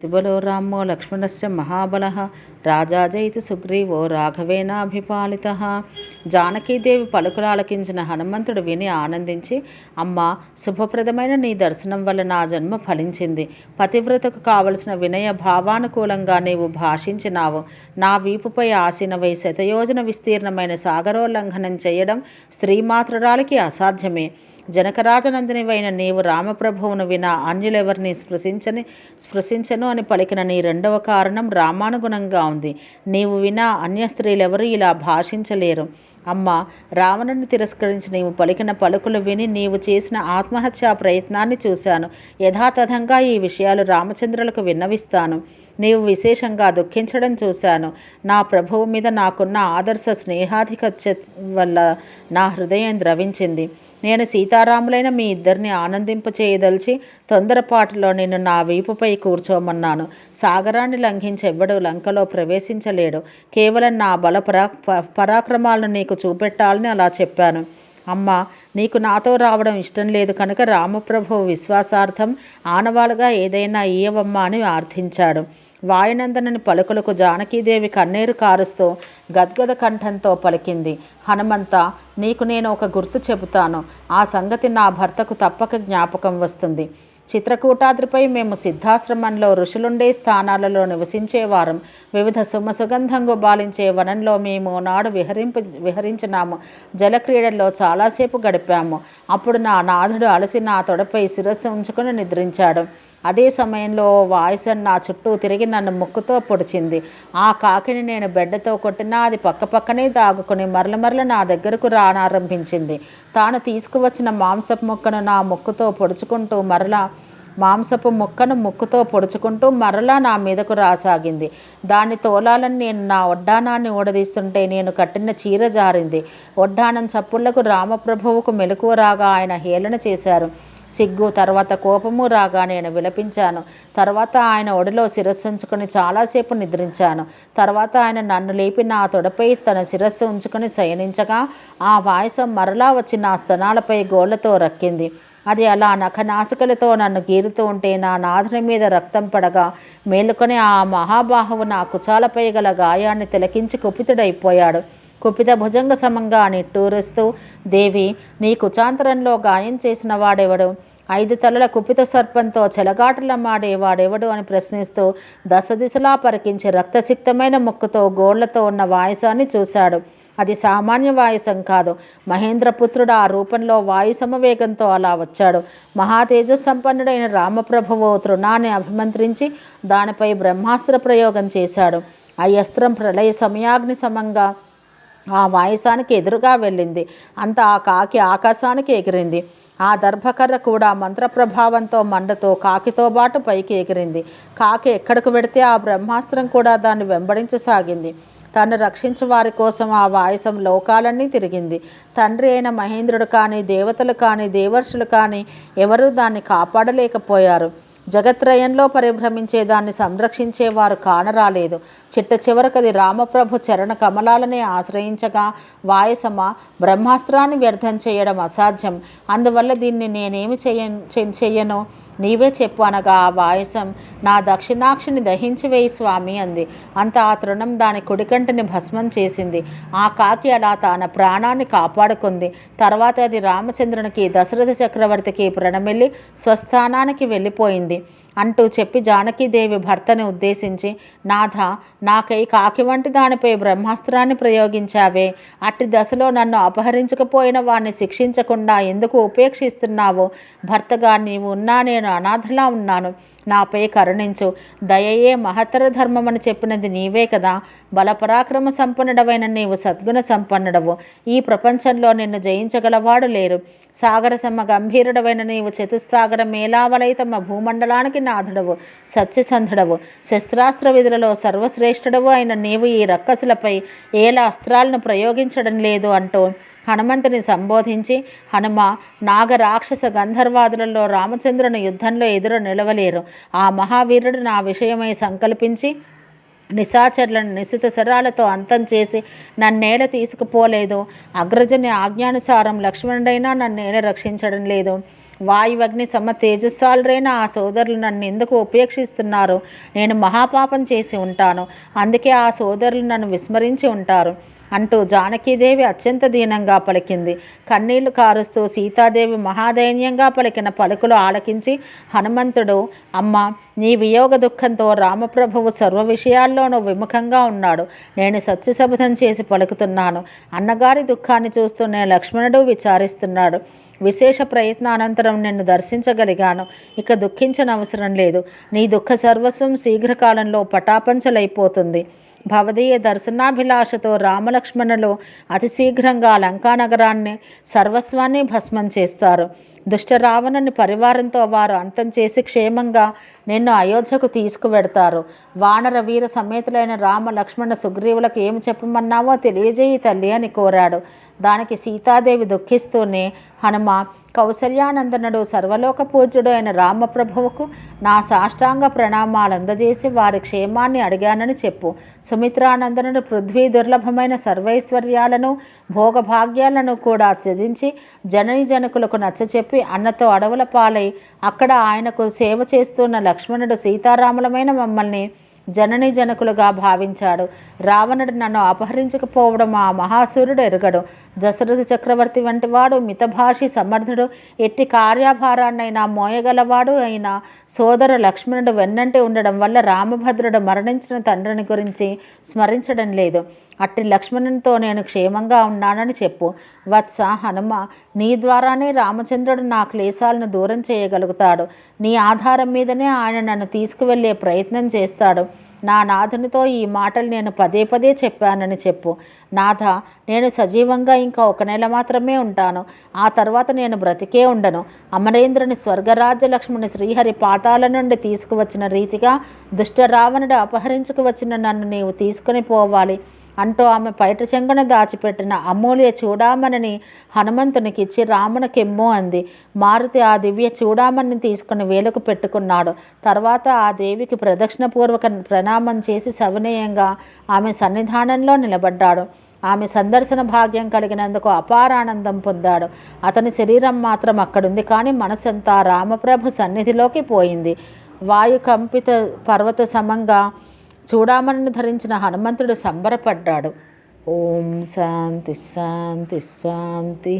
ఇతిబలో రామో లక్ష్మణస్య మహాబలః రాజా జయితి సుగ్రీవో రాఘవేనాభిపాలితః. జానకీదేవి పలుకులు ఆలకించిన హనుమంతుడు విని ఆనందించి, అమ్మా, శుభప్రదమైన నీ దర్శనం వల్ల నా జన్మ ఫలించింది. పతివ్రతకు కావలసిన వినయ భావానుకూలంగా నీవు భాషించినావు. నా వీపుపై ఆసీనవై శతయోజన విస్తీర్ణమైన సాగరోల్లంఘనం చేయడం స్త్రీమాత్రురాలికి అసాధ్యమే. జనకరాజనందినివైన నీవు రామప్రభువును వినా అన్యులెవరిని స్పృశించను అని పలికిన నీ రెండవ కారణం రామానుగుణంగా ఉంది. నీవు వినా అన్య స్త్రీలెవరూ ఇలా భాషించలేరు. అమ్మ, రావణుని తిరస్కరించి నీవు పలికిన పలుకులు విని నీవు చేసిన ఆత్మహత్యా ప్రయత్నాన్ని చూశాను. యథాతథంగా ఈ విషయాలు రామచంద్రులకు విన్నవిస్తాను. నీవు విశేషంగా దుఃఖించడం చూశాను. నా ప్రభువు మీద నాకున్న ఆదర్శ స్నేహాధిక్యత వల్ల నా హృదయం ద్రవించింది. నేను సీతారాములైన మీ ఇద్దరిని ఆనందింపచేయదలిచి తొందరపాటులో నిన్ను నా వీపుపై కూర్చోమన్నాను. సాగరాన్ని లంఘించెవ్వడు లంకలో ప్రవేశించలేడు. కేవలం నా పరాక్రమాలను నీకు చూపెట్టాలని అలా చెప్పాను. అమ్మ, నీకు నాతో రావడం ఇష్టం లేదు కనుక రామప్రభువు విశ్వాసార్థం ఆనవాలుగా ఏదైనా ఇయ్యవమ్మా అని ఆర్థించాడు. వాయునందనని పలుకులకు జానకీదేవి కన్నీరు కారుస్తూ గద్గద కంఠంతో పలికింది, హనుమంత, నీకు నేను ఒక గుర్తు చెబుతాను. ఆ సంగతి నా భర్తకు తప్పక జ్ఞాపకం వస్తుంది. చిత్రకూటాద్రిపై మేము సిద్ధాశ్రమంలో ఋషులుండే స్థానాలలో నివసించేవారం. వివిధ సుగంధం గుబాలించే వనంలో మేము నాడు విహరించినాము. జలక్రీడల్లో చాలాసేపు గడిపాము. అప్పుడు నా నాథుడు అలసి నా తొడపై శిరస్సు ఉంచుకుని నిద్రించాడు. అదే సమయంలో వాయుసం నా చుట్టూ తిరిగి నన్ను ముక్కుతో పొడిచింది. ఆ కాకిని నేను బెడ్డతో కొట్టినా అది పక్కపక్కనే దాగుకుని మరల నా దగ్గరకు రానారంభించింది. తాను తీసుకువచ్చిన మాంసపు ముక్కను నా ముక్కుతో పొడుచుకుంటూ మరలా నా మీదకు రాసాగింది. దాన్ని తోలాలని నేను నా ఒడ్డానాన్ని ఊడదీస్తుంటే నేను కట్టిన చీర జారింది. ఒడ్డానం చప్పుళ్లకు రామప్రభువుకు మెలకువ రాగా ఆయన హేళన చేశారు. సిగ్గు, తర్వాత కోపము రాగా నేను విలపించాను. తర్వాత ఆయన ఒడిలో శిరస్సు ఉంచుకొని చాలాసేపు నిద్రించాను. తర్వాత ఆయన నన్ను లేపి నా తొడపై తన శిరస్సు ఉంచుకొని శయనించగా ఆ వాయసం మరలా వచ్చి నా స్తనాలపై గోళ్లతో రక్కింది. అది అలా నఖనాసికలతో నన్ను గీరుతూ ఉంటే నా నాథుని మీద రక్తం పడగా మేలుకొని ఆ మహాబాహువు నా కుచాలపై గల గాయాన్ని తిలకించి కుపితుడైపోయాడు. కుపిత భుజంగ సమంగా నిట్టూరుస్తూ, దేవి, నీ కుచాంతరంలో గాయం చేసిన వాడెవడు? 5 తలల కుపిత సర్పంతో చెలగాటలమాడేవాడెవడు అని ప్రశ్నిస్తూ దశదిశలా పరికించి రక్తసిక్తమైన ముక్కుతో గోళ్లతో ఉన్న వాయసాన్ని చూశాడు. అది సామాన్య వాయసం కాదు. మహేంద్రపుత్రుడు ఆ రూపంలో వాయు సమవేగంతో అలా వచ్చాడు. మహాతేజసంపన్నుడైన రామప్రభువు తృణాన్ని అభిమంత్రించి దానిపై బ్రహ్మాస్త్ర ప్రయోగం చేశాడు. ఆ అస్త్రం ప్రళయ సమయాగ్ని సమంగా ఆ వాయసానికి ఎదురుగా వెళ్ళింది. అంత ఆ కాకి ఆకాశానికి ఎగిరింది. ఆ దర్భకర్ర కూడా మంత్రప్రభావంతో మండుతో కాకితో బాటు పైకి ఎగిరింది. కాకి ఎక్కడికి వెడితే ఆ బ్రహ్మాస్త్రం కూడా దాన్ని వెంబడించసాగింది. తను రక్షించు వారి కోసం ఆ వాయసం లోకాలన్నీ తిరిగింది. తండ్రి అయిన మహేంద్రుడు కానీ, దేవతలు కానీ, దేవర్షులు కానీ ఎవరూ దాన్ని కాపాడలేకపోయారు. జగత్రయంలో పరిభ్రమించే దాన్ని సంరక్షించేవారు కానరాలేదు. చిట్ట చివరకది రామప్రభు చరణ కమలాలనే ఆశ్రయించగా వాయసమ, బ్రహ్మాస్త్రాన్ని వ్యర్థం చేయడం అసాధ్యం. అందువల్ల దీన్ని నేనేమి చెయ్యను, నీవే చెప్పు అనగా ఆ వాయసం, నా దక్షిణాక్షిని దహించివేయి స్వామి అంది. అంత ఆ తృణం దాని కుడికంటిని భస్మం చేసింది. ఆ కాకి అలా తన ప్రాణాన్ని కాపాడుకుంది. తర్వాత అది రామచంద్రునికి, దశరథ చక్రవర్తికి ప్రణమిల్లి స్వస్థానానికి వెళ్ళిపోయింది అంటూ చెప్పి జానకీదేవి భర్తని ఉద్దేశించి, నాథ, నాకై కాకి వంటి దానిపై బ్రహ్మాస్త్రాన్ని ప్రయోగించావే, అట్టి దశలో నన్ను అపహరించకపోయిన వాణ్ణి శిక్షించకుండా ఎందుకు ఉపేక్షిస్తున్నావు? భర్తగా నీవు ఉన్నా నేను అనాథలా ఉన్నాను. నాపై కరుణించు. దయయే మహత్తర ధర్మమని చెప్పినది నీవే కదా. బలపరాక్రమ సంపన్నుడవైన నీవు సద్గుణ సంపన్నుడవు. ఈ ప్రపంచంలో నిన్ను జయించగలవాడు లేరు. సాగర సమ గంభీరుడవైన నీవు చతుస్సాగర మేలావలైతమ భూమండలానికి నాథుడవు, సత్యసంధుడవు, శస్త్రాస్త్ర విధులలో సర్వశ్రేష్ఠుడవు అయిన నీవు ఈ రక్కసులపై ఏలా అస్త్రాలను ప్రయోగించడం లేదు అంటూ హనుమంతుని సంబోధించి, హనుమ, నాగరాక్షస గంధర్వాదులలో రామచంద్రుని యుద్ధంలో ఎదురు నిలవలేరు. ఆ మహావీరుడు నా విషయమై సంకల్పించి నిశాచరులను నిశిత శరాలతో అంతం చేసి నన్నేల తీసుకుపోలేదు. అగ్రజుని ఆజ్ఞానుసారం లక్ష్మణుడైనా నన్నేల రక్షించడం లేదు. వాయువగ్ని సమ తేజస్సాలురైన ఆ సోదరులు నన్ను ఎందుకు ఉపేక్షిస్తున్నారు? నేను మహాపాపం చేసి ఉంటాను, అందుకే ఆ సోదరులు నన్ను విస్మరించి ఉంటారు అంటూ జానకీదేవి అత్యంత దీనంగా పలికింది. కన్నీళ్లు కారుస్తూ సీతాదేవి మహాదైన్యంగా పలికిన పలుకులు ఆలకించి హనుమంతుడు, అమ్మ, నీ వియోగ దుఃఖంతో రామప్రభువు సర్వ విషయాల్లోనూ విముఖంగా ఉన్నాడు. నేను సత్యశబదం చేసి పలుకుతున్నాను. అన్నగారి దుఃఖాన్ని చూస్తూనే లక్ష్మణుడు విచారిస్తున్నాడు. విశేష ప్రయత్నానంతరం నిన్ను దర్శించగలిగాను. ఇక దుఃఖించనవసరం లేదు. నీ దుఃఖ సర్వస్వం శీఘ్రకాలంలో పటాపంచలైపోతుంది. భవదీయ దర్శనాభిలాషతో రామలక్ష్మణులు అతి శీఘ్రంగా లంకానగరాన్ని సర్వస్వాన్ని భస్మం చేస్తారు. దుష్ట రావణుని పరివారంతో వారు అంతం చేసి క్షేమంగా నిన్ను అయోధ్యకు తీసుకువెడతారు. వానర వీర సమేతులైన రామ లక్ష్మణ సుగ్రీవులకు ఏమి చెప్పమన్నావో తెలియజేయి తల్లి అని కోరాడు. దానికి సీతాదేవి దుఃఖిస్తూనే, హనుమ, కౌసల్యానందనుడు సర్వలోక పూజ్యుడు అయిన రామప్రభువుకు నా సాష్టాంగ ప్రణామాలు అందజేసి వారి క్షేమాన్ని అడిగానని చెప్పు. సుమిత్రానందనుడు పృథ్వీ దుర్లభమైన సర్వైశ్వర్యాలను భోగభాగ్యాలను కూడా త్యజించి జనని జనకులకు నచ్చచెప్పి అన్నతో అడవుల పాలై అక్కడ ఆయనకు సేవ చేస్తున్న లక్ష్మణుడు సీతారాములమైన మమ్మల్ని జనని జనకులుగా భావించాడు. రావణుడు నన్ను అపహరించకపోవడం ఆ మహాసూరుడు ఎరుగడు. దశరథ చక్రవర్తి వంటి వాడు మితభాషి సమర్థుడు, ఎట్టి కార్యాభారాన్నైనా మోయగలవాడు అయిన సోదర లక్ష్మణుడు వెన్నంటి ఉండడం వల్ల రామభద్రుడు మరణించిన తండ్రిని గురించి స్మరించడం లేదు. అట్టి లక్ష్మణునితో నేను క్షేమంగా ఉన్నానని చెప్పు. వత్స హనుమ, నీ ద్వారానే రామచంద్రుడు నా క్లేశాలను దూరం చేయగలుగుతాడు. నీ ఆధారం మీదనే ఆయన నన్ను తీసుకువెళ్ళే ప్రయత్నం చేస్తాడు. నా నాథునితో ఈ మాటలు నేను పదే పదే చెప్పానని చెప్పు. నాథ, నేను సజీవంగా ఇంకా 1 నెల మాత్రమే ఉంటాను. ఆ తర్వాత నేను బ్రతికే ఉండను. అమరేంద్రుని స్వర్గరాజ్య లక్ష్మణి శ్రీహరి పాతాల నుండి తీసుకువచ్చిన రీతిగా దుష్ట రావణుడు అపహరించుకు వచ్చిన నన్ను నీవు తీసుకుని పోవాలి అంటూ ఆమె పైట చెంగున దాచిపెట్టిన అమూల్య చూడామణిని హనుమంతునికిచ్చి రామునికెమ్ము అంది. మారుతి ఆ దివ్య చూడామణిని తీసుకుని వేలుకు పెట్టుకున్నాడు. తర్వాత ఆ దేవికి ప్రదక్షిణపూర్వక ప్రణామం చేసి సవినయంగా ఆమె సన్నిధానంలో నిలబడ్డాడు. ఆమె సందర్శన భాగ్యం కలిగినందుకు అపారానందం పొందాడు. అతని శరీరం మాత్రం అక్కడుంది, కానీ మనసంతా రామప్రభు సన్నిధిలోకి పోయింది. వాయుకంపిత పర్వత సమంగా చూడామణిని ధరించిన హనుమంతుడు సంబరపడ్డాడు. ఓం శాంతి శాంతి శాంతి.